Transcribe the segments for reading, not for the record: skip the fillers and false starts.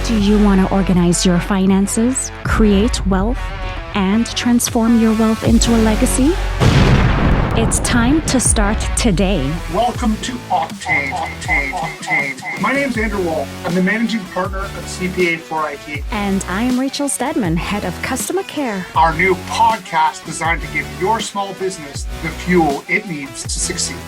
Do you want to organize your finances, create wealth, and transform your wealth into a legacy? It's time to start today. Welcome to Octane. My name is Andrew Wall. I'm the managing partner of CPA for IT. And I'm Rachel Stedman, head of customer care. Our new podcast designed to give your small business the fuel it needs to succeed.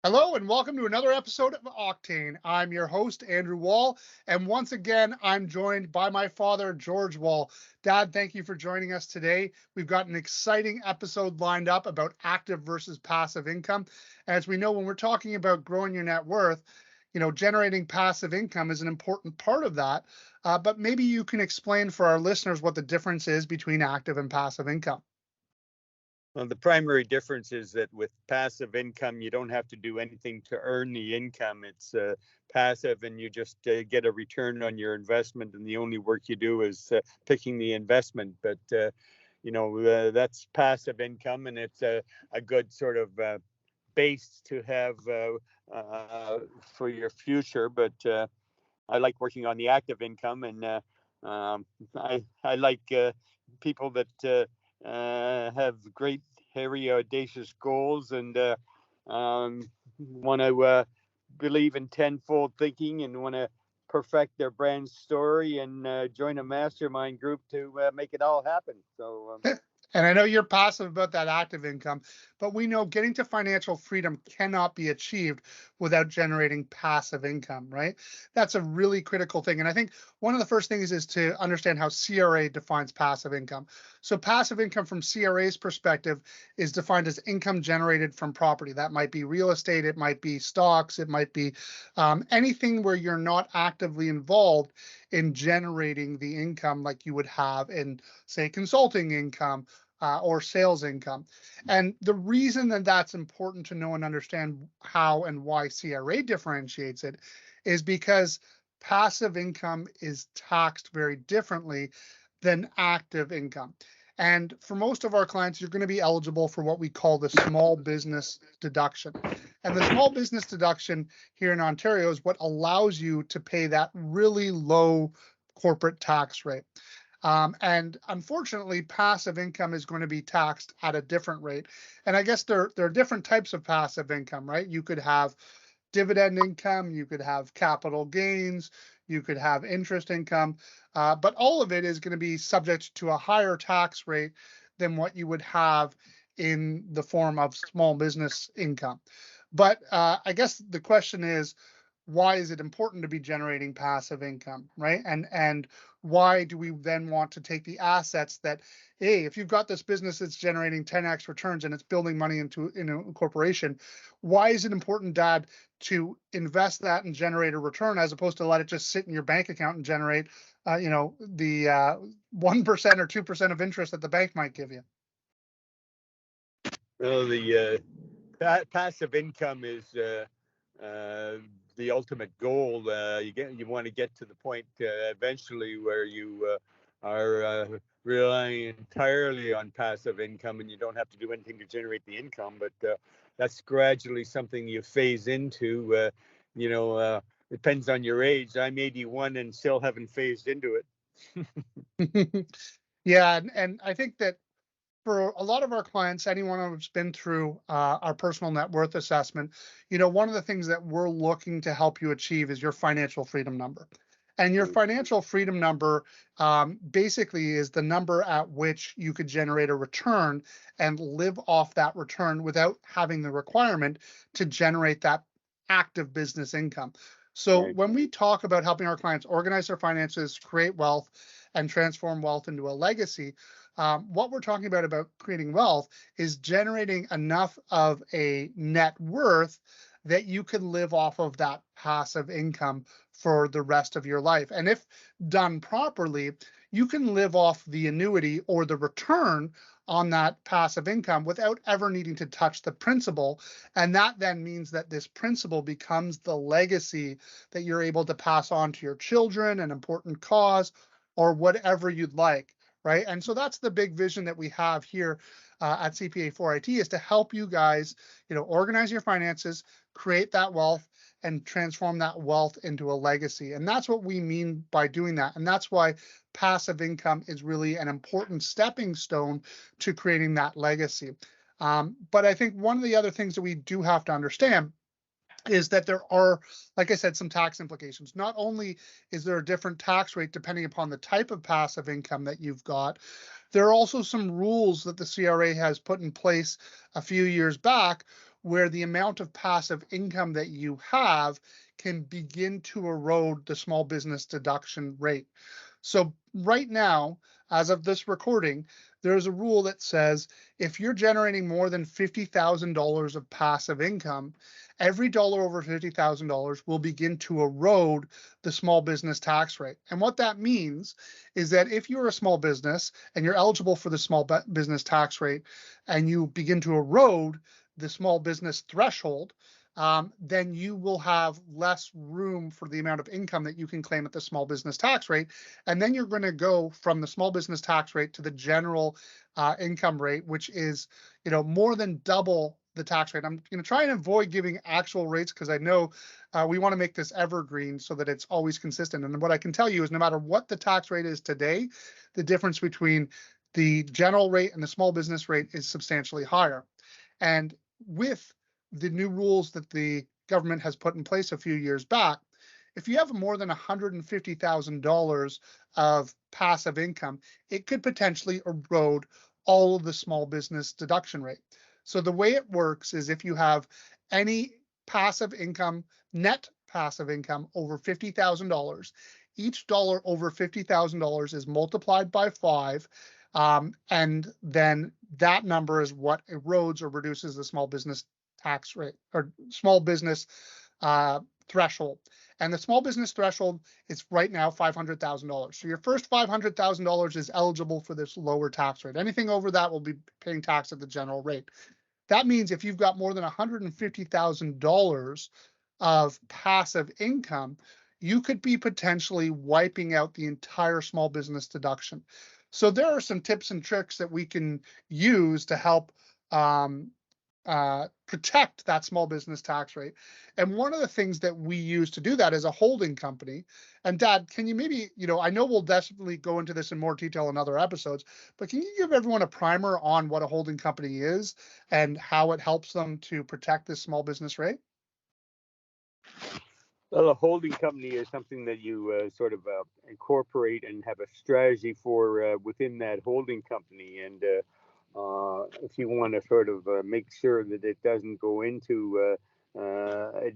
Hello and welcome to another episode of Octane. I'm your host, Andrew Wall, and once again, I'm joined by my father, George Wall. Dad, thank you for joining us today. We've got an exciting episode lined up about active versus passive income. As we know, when we're talking about growing your net worth, generating passive income is an important part of that. But maybe you can explain for our listeners what the difference is between active and passive income. Well, the primary difference is that with passive income, you don't have to do anything to earn the income. It's passive and you just get a return on your investment. And the only work you do is picking the investment. But, that's passive income, and it's a good sort of base to have for your future. But I like working on the active income, and I like people that have great, hairy, audacious goals and want to believe in tenfold thinking and want to perfect their brand story and join a mastermind group to make it all happen. So. And I know you're passive about that active income, but we know getting to financial freedom cannot be achieved without generating passive income, right? That's a really critical thing. And I think one of the first things is to understand how CRA defines passive income. So passive income from CRA's perspective is defined as income generated from property. That might be real estate, it might be stocks, it might be anything where you're not actively involved in generating the income like you would have in, say, consulting income or sales income. And the reason that that's important to know and understand how and why CRA differentiates it is because passive income is taxed very differently than active income. And for most of our clients, you're going to be eligible for what we call the small business deduction. And the small business deduction here in Ontario is what allows you to pay that really low corporate tax rate. And unfortunately, passive income is going to be taxed at a different rate. And I guess there are different types of passive income, right? You could have dividend income, you could have capital gains, you could have interest income, but all of it is going to be subject to a higher tax rate than what you would have in the form of small business income. But I guess the question is, why is it important to be generating passive income, right? And why do we then want to take the assets that, hey, if you've got this business that's generating 10x returns and it's building money in a corporation, why is it important, Dad, to invest that and generate a return as opposed to let it just sit in your bank account and generate, the 1% or 2% of interest that the bank might give you? Well, the passive income is the ultimate goal. You want to get to the point eventually where you are relying entirely on passive income and you don't have to do anything to generate the income. But that's gradually something you phase into. Depends on your age. I'm 81 and still haven't phased into it. Yeah, and I think that for a lot of our clients, anyone who's been through our personal net worth assessment, one of the things that we're looking to help you achieve is your financial freedom number. And your financial freedom number basically is the number at which you could generate a return and live off that return without having the requirement to generate that active business income. So Right. When we talk about helping our clients organize their finances, create wealth, and transform wealth into a legacy, what we're talking about creating wealth is generating enough of a net worth that you can live off of that passive income for the rest of your life. And if done properly, you can live off the annuity or the return on that passive income without ever needing to touch the principal. And that then means that this principal becomes the legacy that you're able to pass on to your children, an important cause, or whatever you'd like. right? And so that's the big vision that we have here at CPA4IT, is to help you guys, organize your finances, create that wealth, and transform that wealth into a legacy. And that's what we mean by doing that. And that's why passive income is really an important stepping stone to creating that legacy. But I think one of the other things that we do have to understand is that there are, like I said, some tax implications. Not only is there a different tax rate depending upon the type of passive income that you've got, there are also some rules that the CRA has put in place a few years back where the amount of passive income that you have can begin to erode the small business deduction rate. So right now, as of this recording, there's a rule that says if you're generating more than $50,000 of passive income, every dollar over $50,000 will begin to erode the small business tax rate. And what that means is that if you're a small business and you're eligible for the small business tax rate and you begin to erode the small business threshold, then you will have less room for the amount of income that you can claim at the small business tax rate. And then you're going to go from the small business tax rate to the general income rate, which is, more than double the tax rate. I'm going to try and avoid giving actual rates because I know we want to make this evergreen so that it's always consistent. And what I can tell you is no matter what the tax rate is today, the difference between the general rate and the small business rate is substantially higher. And with the new rules that the government has put in place a few years back, if you have more than $150,000 of passive income, it could potentially erode all of the small business deduction rate. So the way it works is if you have any passive income, net passive income over $50,000, each dollar over $50,000 is multiplied by 5. And then that number is what erodes or reduces the small business tax rate or small business threshold. And the small business threshold is right now $500,000. So your first $500,000 is eligible for this lower tax rate. Anything over that will be paying tax at the general rate. That means if you've got more than $150,000 of passive income, you could be potentially wiping out the entire small business deduction. So there are some tips and tricks that we can use to help protect that small business tax rate. And one of the things that we use to do that is a holding company. And Dad, can you maybe, I know we'll definitely go into this in more detail in other episodes, but can you give everyone a primer on what a holding company is and how it helps them to protect this small business rate? Well, a holding company is something that you sort of incorporate and have a strategy for within that holding company. And if you want to sort of make sure that it doesn't go into a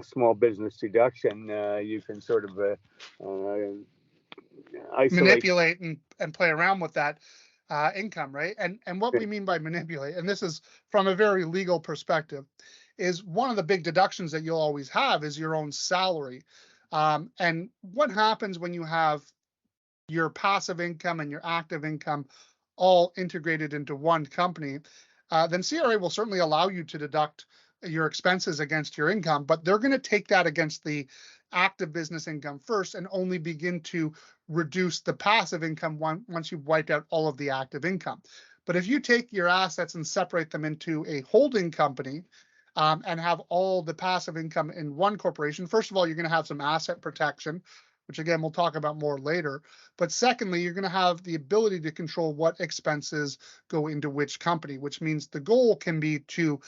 small business deduction, you can sort of isolate, manipulate and play around with that income, right? And what we mean by manipulate, and this is from a very legal perspective, is one of the big deductions that you'll always have is your own salary. And what happens when you have your passive income and your active income all integrated into one company, then CRA will certainly allow you to deduct your expenses against your income, but they're going to take that against the active business income first and only begin to reduce the passive income once you've wiped out all of the active income. But if you take your assets and separate them into a holding company, and have all the passive income in one corporation, first of all, you're going to have some asset protection, which again, we'll talk about more later. But secondly, you're going to have the ability to control what expenses go into which company, which means the goal can be to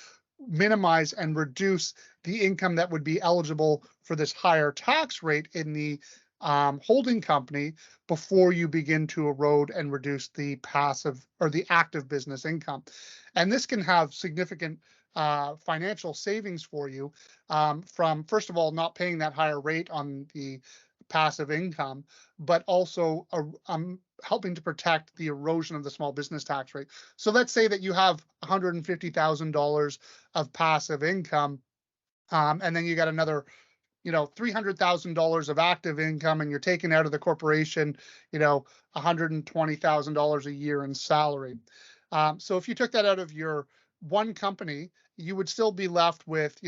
minimize and reduce the income that would be eligible for this higher tax rate in the holding company before you begin to erode and reduce the passive or the active business income. And this can have significant financial savings for you from, first of all, not paying that higher rate on the passive income, but also helping to protect the erosion of the small business tax rate. So let's say that you have $150,000 of passive income, and then you got another $300,000 of active income, and you're taking out of the corporation, $120,000 a year in salary. So if you took that out of your one company, you would still be left with,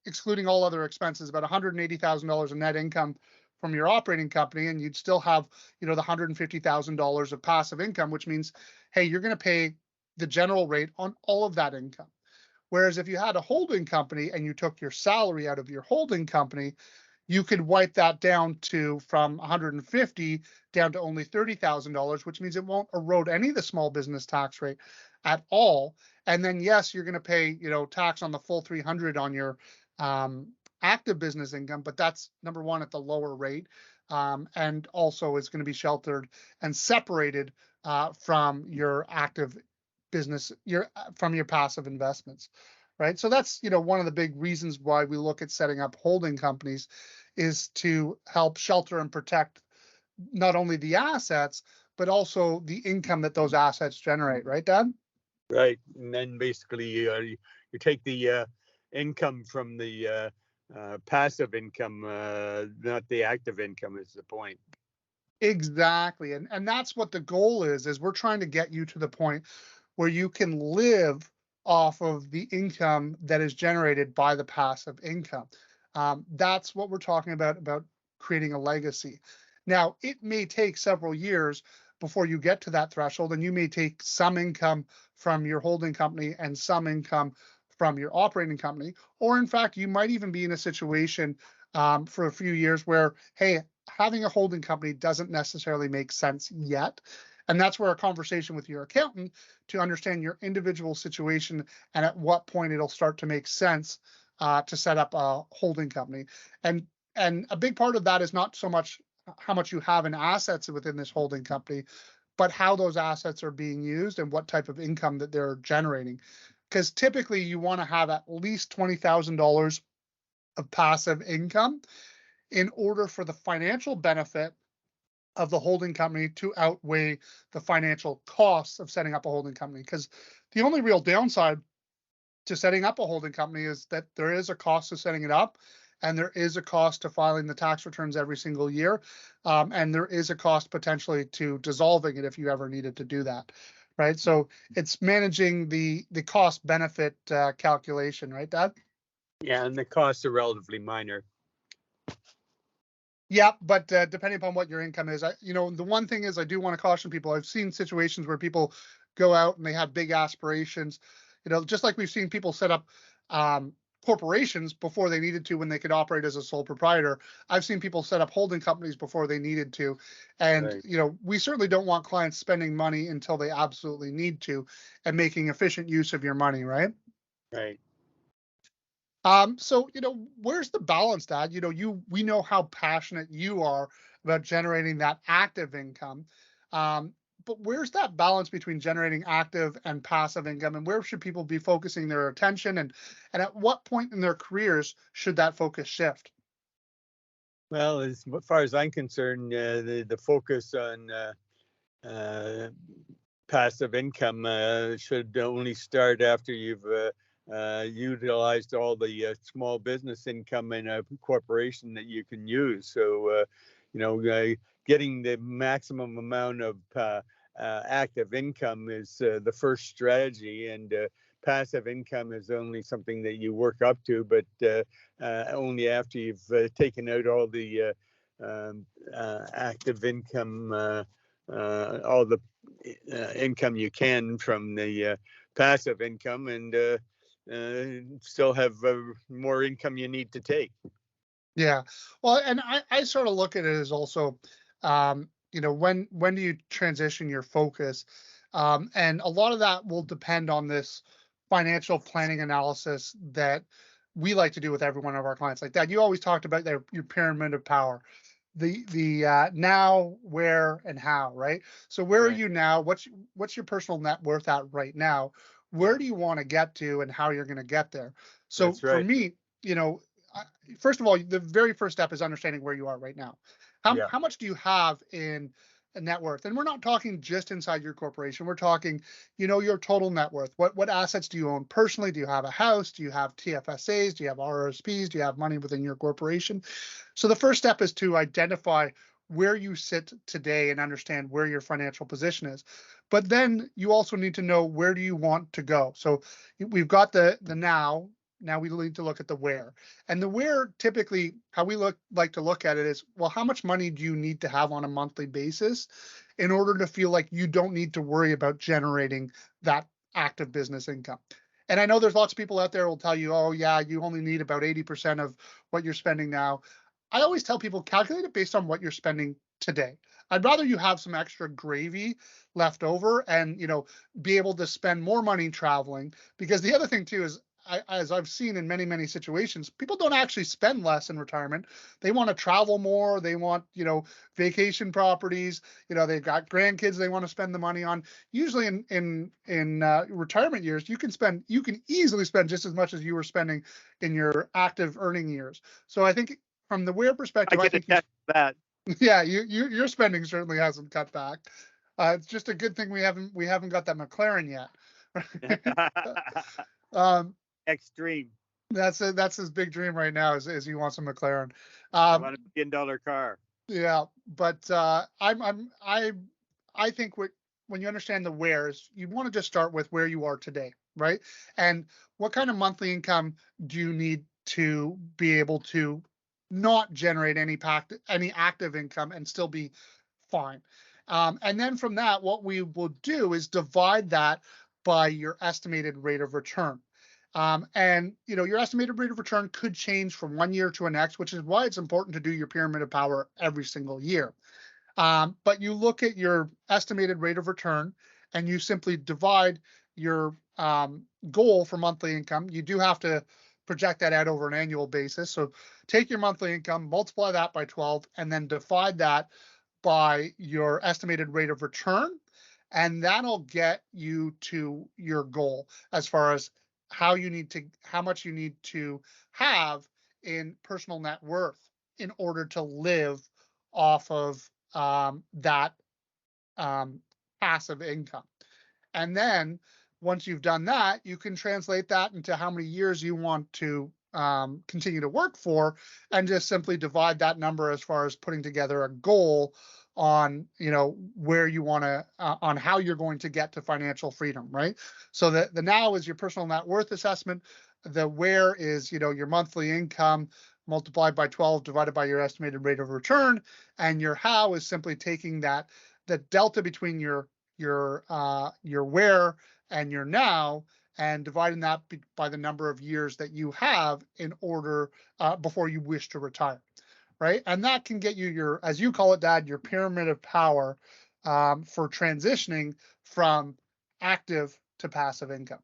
excluding all other expenses, about $180,000 in net income from your operating company, and you'd still have, the $150,000 of passive income, which means, hey, you're going to pay the general rate on all of that income. Whereas if you had a holding company and you took your salary out of your holding company, you could wipe that down to from 150 down to only $30,000, which means it won't erode any of the small business tax rate at all. And then yes, you're going to pay, tax on the full 300 on your active business income, but that's number one at the lower rate, and also it's going to be sheltered and separated from your active business, from your passive investments, right? So that's, one of the big reasons why we look at setting up holding companies, is to help shelter and protect not only the assets, but also the income that those assets generate, right, Dad? Right. And then basically you take the income from the passive income, not the active income is the point. Exactly. And that's what the goal is we're trying to get you to the point where you can live off of the income that is generated by the passive income. That's what we're talking about creating a legacy. Now, it may take several years before you get to that threshold, and you may take some income from your holding company and some income from your operating company, or in fact, you might even be in a situation for a few years where, hey, having a holding company doesn't necessarily make sense yet. And that's where a conversation with your accountant to understand your individual situation and at what point it'll start to make sense to set up a holding company. And a big part of that is not so much how much you have in assets within this holding company, but how those assets are being used and what type of income that they're generating. Because typically you want to have at least $20,000 of passive income in order for the financial benefit of the holding company to outweigh the financial costs of setting up a holding company. Because the only real downside to setting up a holding company is that there is a cost to setting it up, and there is a cost to filing the tax returns every single year, and there is a cost potentially to dissolving it if you ever needed to do that, right? So it's managing the cost benefit calculation, right, Dad? Yeah, and the costs are relatively minor. Yeah, but depending upon what your income is, the one thing is I do want to caution people. I've seen situations where people go out and they have big aspirations, just like we've seen people set up corporations before they needed to when they could operate as a sole proprietor. I've seen people set up holding companies before they needed to. And, right. We certainly don't want clients spending money until they absolutely need to and making efficient use of your money, right? Right. So, where's the balance, Dad? We know how passionate you are about generating that active income. But where's that balance between generating active and passive income, and where should people be focusing their attention, and at what point in their careers should that focus shift? Well, as far as I'm concerned, the focus on passive income should only start after you've utilized all the small business income in a corporation that you can use. So, getting the maximum amount of active income is the first strategy, and passive income is only something that you work up to, but only after you've taken out all the active income, all the income you can from the passive income, and still have more income you need to take. Yeah. Well, and I sort of look at it as also, when do you transition your focus? And a lot of that will depend on this financial planning analysis that we like to do with every one of our clients. Like that, you always talked about your pyramid of power, the now, where, and how, right? So where are Right. you now? What's your personal net worth at right now? Where do you want to get to, and how you're going to get there? So That's for right. me, first of all, the very first step is understanding where you are right now. How Yeah. how much do you have in a net worth? And we're not talking just inside your corporation. We're talking, your total net worth. What assets do you own personally? Do you have a house? Do you have TFSAs? Do you have RRSPs? Do you have money within your corporation? So the first step is to identify where you sit today and understand where your financial position is. But then you also need to know, where do you want to go? So we've got the now, Now we need to look at the where. And the where, typically how we like to look at it is, well, how much money do you need to have on a monthly basis in order to feel like you don't need to worry about generating that active business income? And I know there's lots of people out there who will tell you, oh yeah, you only need about 80% of what you're spending now. I always tell people, calculate it based on what you're spending today. I'd rather you have some extra gravy left over and, be able to spend more money traveling. Because the other thing too is, as I've seen in many, many situations, people don't actually spend less in retirement. They want to travel more. They want, vacation properties. They've got grandkids they want to spend the money on. Usually in retirement years, you can easily spend just as much as you were spending in your active earning years. So I think from the where perspective, I think that. Yeah, your spending certainly hasn't cut back. It's just a good thing we haven't got that McLaren yet. um, Extreme. that's his big dream right now is he wants a McLaren. I want $1 million car. Yeah, but I think when you understand the wheres, you want to just start with where you are today, right? And what kind of monthly income do you need to be able to not generate any active income and still be fine? And then from that, what we will do is divide that by your estimated rate of return. And your estimated rate of return could change from one year to the next, which is why it's important to do your pyramid of power every single year. But you look at your estimated rate of return and you simply divide your goal for monthly income. You do have to project that out over an annual basis. So take your monthly income, multiply that by 12, and then divide that by your estimated rate of return. And that'll get you to your goal as far as how much you need to have in personal net worth in order to live off of that passive income. And then once you've done that, you can translate that into how many years you want to continue to work for, and just simply divide that number as far as putting together a goal on where you want to on how you're going to get to financial freedom, right? So the now is your personal net worth assessment. The where is your monthly income multiplied by 12 divided by your estimated rate of return, and your how is simply taking the delta between your where and your now and dividing that by the number of years that you have in order before you wish to retire, right? And that can get you your, as you call it, Dad, your pyramid of power for transitioning from active to passive income,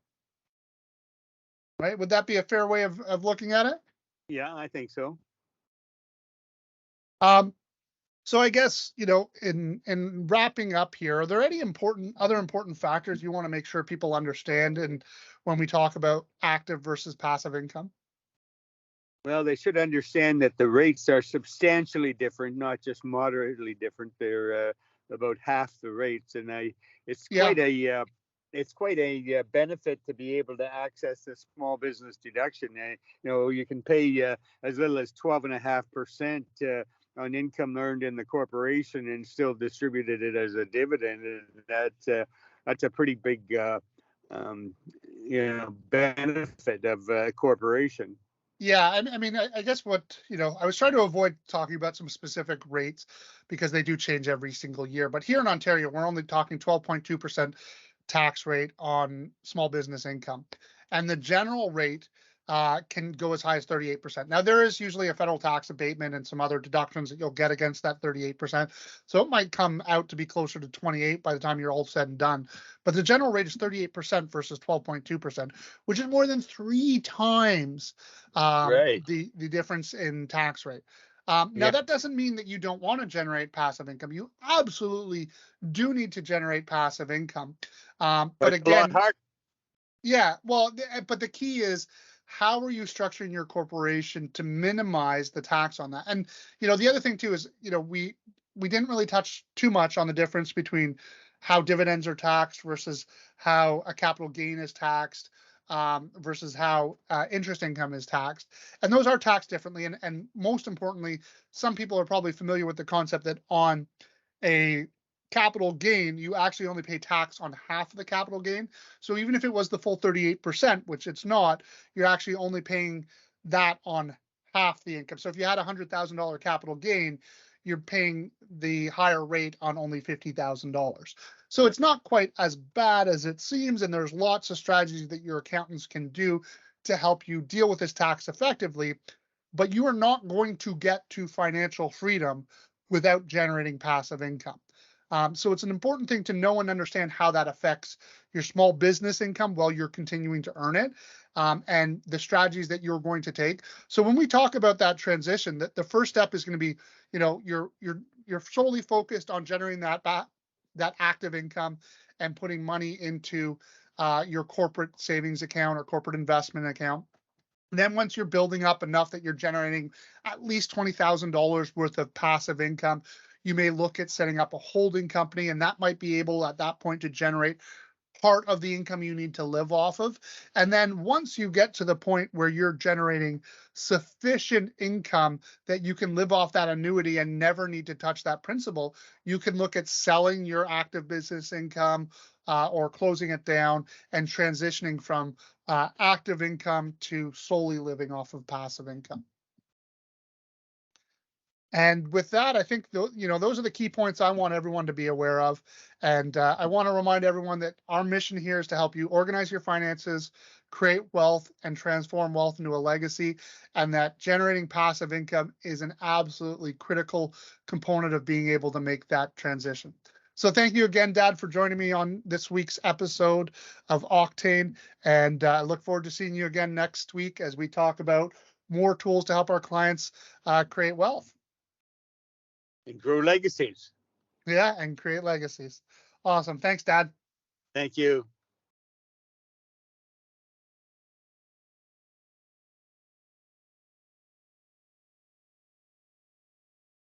right? Would that be a fair way of looking at it? Yeah, I think so. So I guess, in wrapping up here, are there any other important factors you want to make sure people understand and when we talk about active versus passive income? Well, they should understand that the rates are substantially different, not just moderately different. They're about half the rates, and it's quite a benefit to be able to access the small business deduction. You can pay as little as 12.5% on income earned in the corporation and still distributed it as a dividend. That's a pretty big benefit of a corporation. Yeah, I mean, I guess what, I was trying to avoid talking about some specific rates because they do change every single year. But here in Ontario, we're only talking 12.2% tax rate on small business income. And the general rate can go as high as 38%. Now, there is usually a federal tax abatement and some other deductions that you'll get against that 38%. So it might come out to be closer to 28 by the time you're all said and done. But the general rate is 38% versus 12.2%, which is more than 3 times Right. the difference in tax rate. Now, that doesn't mean that you don't want to generate passive income. You absolutely do need to generate passive income. But again, yeah, well, but the key is, how are you structuring your corporation to minimize the tax on that? And, the other thing too is, we didn't really touch too much on the difference between how dividends are taxed versus how a capital gain is taxed versus how interest income is taxed. And those are taxed differently. And most importantly, some people are probably familiar with the concept that on a capital gain, you actually only pay tax on half of the capital gain. So even if it was the full 38%, which it's not, you're actually only paying that on half the income. So if you had a $100,000 capital gain, you're paying the higher rate on only $50,000. So it's not quite as bad as it seems, and there's lots of strategies that your accountants can do to help you deal with this tax effectively, but you are not going to get to financial freedom without generating passive income. So it's an important thing to know and understand how that affects your small business income while you're continuing to earn it, and the strategies that you're going to take. So when we talk about that transition, the first step is going to be, you're solely focused on generating that active income and putting money into your corporate savings account or corporate investment account. And then once you're building up enough that you're generating at least $20,000 worth of passive income, you may look at setting up a holding company, and that might be able at that point to generate part of the income you need to live off of. And then once you get to the point where you're generating sufficient income that you can live off that annuity and never need to touch that principal, you can look at selling your active business income or closing it down and transitioning from active income to solely living off of passive income. And with that, I think those are the key points I want everyone to be aware of. And I want to remind everyone that our mission here is to help you organize your finances, create wealth, and transform wealth into a legacy, and that generating passive income is an absolutely critical component of being able to make that transition. So thank you again, Dad, for joining me on this week's episode of Octane. And I look forward to seeing you again next week as we talk about more tools to help our clients create wealth. And grow legacies. Yeah, and create legacies. Awesome. Thanks, Dad. Thank you.